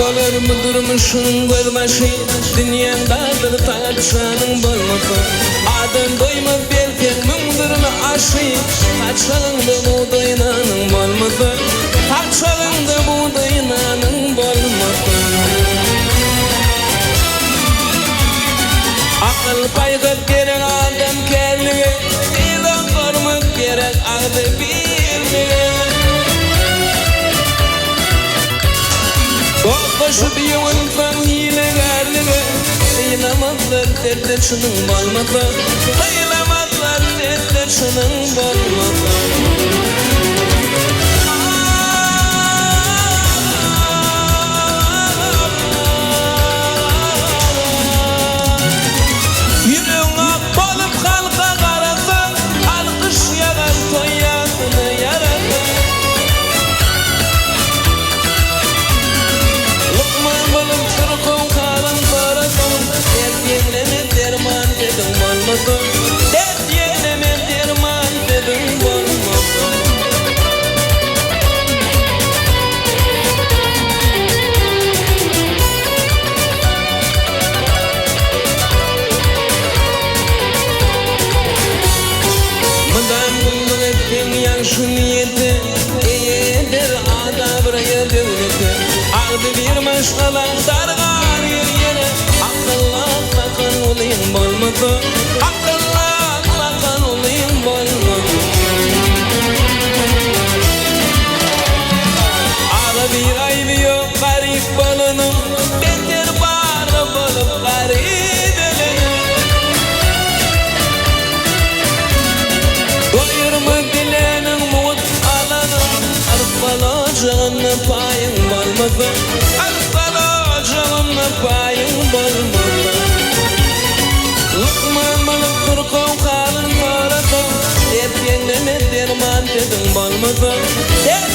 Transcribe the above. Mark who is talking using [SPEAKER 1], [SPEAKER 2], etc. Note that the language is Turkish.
[SPEAKER 1] Balar mıdırmışın gözbaşı, dünyadadır taçanın bolması. Adam doyma belki mındırını aşı, taçanında buğdaynanın bolması. Taçanında buğdaynanın bolması. Akıl paygıp gerek adam kendine, ilan kormak gerek adı birliğe. Başı diyemin fan hilegarlığı, Kıyılamazlar dertte şunun balmasa, Kıyılamazlar dertte şunun balmasa. Yüreğin ak olup halka karasa, alkış yarar toyasını yarasa. Dert yeneme derman dedim bolmasın. Mıdan bulduk ettin yanşı niyeti, eder adabraya devleti. Aldı bir maşgalan dargar yere, akıllı aklakan olayım bolmasın. Bir aybi yok garip balının, beter barı bulup garip elenin. Doyurma dilenin mut alanın, arpalacağına payın bolmasın. Arpalacağına payın bolmasın. Lokmamalık turkum kalın yorasın, hep yenene derman dedin bolmasın. Hep